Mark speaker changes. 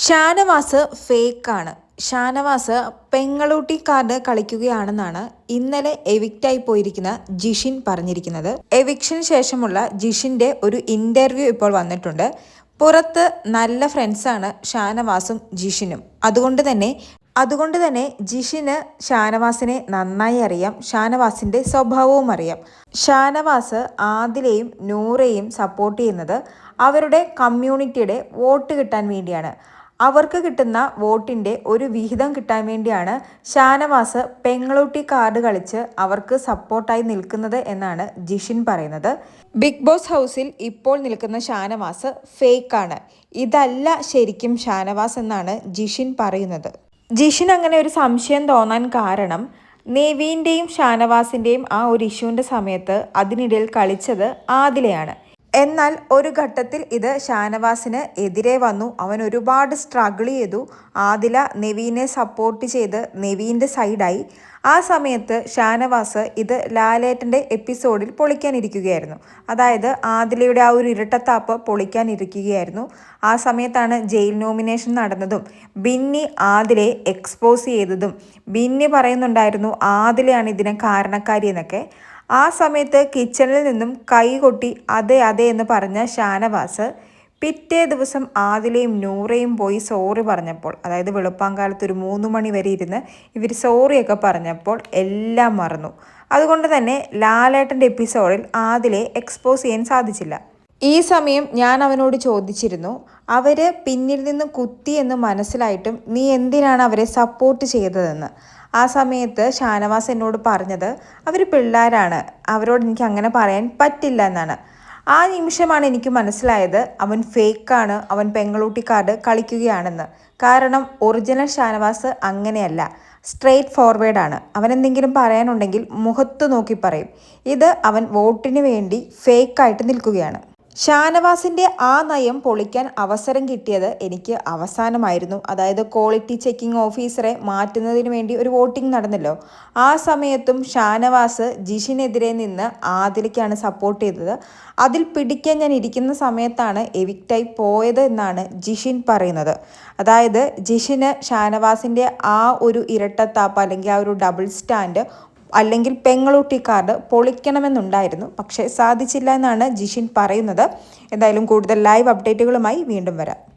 Speaker 1: Shanavas ഫേക്കാണ്. Shanavas പെങ്ങളൂട്ടി card കളിക്കുകയാണെന്നാണ് ഇന്നലെ എവിക്റ്റായി പോയിരിക്കുന്ന ജിഷിൻ പറഞ്ഞിരിക്കുന്നത്. എവിക്ഷന് ശേഷമുള്ള ജിഷിന്റെ ഒരു ഇന്റർവ്യൂ ഇപ്പോൾ വന്നിട്ടുണ്ട്. പുറത്ത് നല്ല ഫ്രണ്ട്സാണ് ഷാനവാസും ജിഷിനും. അതുകൊണ്ട് തന്നെ ജിഷിന് ഷാനവാസിനെ നന്നായി അറിയാം. ഷാനവാസിന്റെ സ്വഭാവവും അറിയാം. ഷാനവാസ് ആദിലയും നൂറയും സപ്പോർട്ട് ചെയ്യുന്നത് അവരുടെ കമ്മ്യൂണിറ്റിയുടെ വോട്ട് കിട്ടാൻ വേണ്ടിയാണ്. അവർക്ക് കിട്ടുന്ന വോട്ടിൻ്റെ ഒരു വിഹിതം കിട്ടാൻ വേണ്ടിയാണ് ഷാനവാസ് പെങ്ങളൂട്ടി കാർഡ് കളിച്ച് അവർക്ക് സപ്പോർട്ടായി നിൽക്കുന്നത് എന്നാണ് ജിഷിൻ പറയുന്നത്. ബിഗ് ബോസ് ഹൗസിൽ ഇപ്പോൾ നിൽക്കുന്ന ഷാനവാസ് ഫേക്കാണ്. ഇതല്ല ശരിക്കും ഷാനവാസ് എന്നാണ് ജിഷിൻ പറയുന്നത്. ജിഷിൻ അങ്ങനെ ഒരു സംശയം തോന്നാൻ കാരണം നെവീൻ്റെയും ഷാനവാസിൻ്റെയും ആ ഒരു ഇഷ്യൂവിൻ്റെ സമയത്ത് അതിനിടയിൽ കളിച്ചത് ആദിലയാണ്. എന്നാൽ ഒരു ഘട്ടത്തിൽ ഇത് ഷാനവാസിന് എതിരെ വന്നു. അവൻ ഒരുപാട് സ്ട്രഗിൾ ചെയ്തു. ആദില നെവീനെ സപ്പോർട്ട് ചെയ്ത് നെവീൻ്റെ സൈഡായി. ആ സമയത്ത് ഷാനവാസ് ഇത് ലാലേട്ടൻ്റെ എപ്പിസോഡിൽ പൊളിക്കാനിരിക്കുകയായിരുന്നു. അതായത് ആദിലയുടെ ആ ഒരു ഇരട്ടത്താപ്പ് പൊളിക്കാനിരിക്കുകയായിരുന്നു. ആ സമയത്താണ് ജയിൽ നോമിനേഷൻ നടന്നതും ബിന്നി ആദിലയെ എക്സ്പോസ് ചെയ്തതും. ബിന്നി പറയുന്നുണ്ടായിരുന്നു ആദിലയാണ് ഇതിന് കാരണക്കാരി എന്നൊക്കെ. ആ സമയത്ത് കിച്ചണിൽ നിന്നും കൈകൊട്ടി അതെ അതെ എന്ന് പറഞ്ഞ ഷാനവാസ് പിറ്റേ ദിവസം ആദിലയും നൂറയും പോയി സോറി പറഞ്ഞപ്പോൾ, അതായത് വെളുപ്പാങ്കാലത്ത് ഒരു 3 മണി വരെ ഇരുന്ന് ഇവർ സോറിയൊക്കെ പറഞ്ഞപ്പോൾ എല്ലാം മറന്നു. അതുകൊണ്ട് തന്നെ ലാലേട്ടൻ്റെ എപ്പിസോഡിൽ ആദിലയെ എക്സ്പോസ് ചെയ്യാൻ സാധിച്ചില്ല. ഈ സമയം ഞാൻ അവനോട് ചോദിച്ചിരുന്നു, അവർ പിന്നിൽ നിന്ന് കുത്തി എന്ന് മനസ്സിലായിട്ടും നീ എന്തിനാണ് അവരെ സപ്പോർട്ട് ചെയ്തതെന്ന്. ആ സമയത്ത് ഷാനവാസ് എന്നോട് പറഞ്ഞത് അവർ പിള്ളേരാണ്, അവരോട് എനിക്ക് അങ്ങനെ പറയാൻ പറ്റില്ല എന്നാണ്. ആ നിമിഷമാണ് എനിക്ക് മനസ്സിലായത് അവൻ ഫേക്കാണ്, അവൻ പെങ്ങളൂട്ടി കാർഡ് കളിക്കുകയാണെന്ന്. കാരണം ഒറിജിനൽ ഷാനവാസ് അങ്ങനെയല്ല, സ്ട്രെയിറ്റ് ഫോർവേഡാണ്. അവൻ എന്തെങ്കിലും പറയാനുണ്ടെങ്കിൽ മുഖത്ത് നോക്കി പറയും. ഇത് അവൻ വോട്ടിന് വേണ്ടി ഫേക്കായിട്ട് നിൽക്കുകയാണ്. ഷാനവാസിൻ്റെ ആ നയം പൊളിക്കാൻ അവസരം കിട്ടിയത് എനിക്ക് അവസാനമായിരുന്നു. അതായത് ക്വാളിറ്റി ചെക്കിംഗ് ഓഫീസറെ മാറ്റുന്നതിന് വേണ്ടി ഒരു വോട്ടിംഗ് നടന്നല്ലോ. ആ സമയത്തും ഷാനവാസ് ജിഷിനെതിരെ നിന്ന് ആദിലയ്ക്കാണ് സപ്പോർട്ട് ചെയ്തത്. അതിൽ പിടിക്കാൻ ഞാൻ ഇരിക്കുന്ന സമയത്താണ് എവിക്റ്റായി പോയത് എന്നാണ് ജിഷിൻ പറയുന്നത്. അതായത് ജിഷിന് ഷാനവാസിൻ്റെ ആ ഒരു ഇരട്ടത്താപ്പ് അല്ലെങ്കിൽ ആ ഒരു ഡബിൾ സ്റ്റാൻഡ് അല്ലെങ്കിൽ പെങ്ങളൂട്ടി കാർഡ് പൊളിക്കണമെന്നുണ്ടായിരുന്നു, പക്ഷേ സാധിച്ചില്ല എന്നാണ് ജിഷിൻ പറയുന്നത്. എന്തായാലും കൂടുതൽ ലൈവ് അപ്ഡേറ്റുകളുമായി വീണ്ടും വരാം.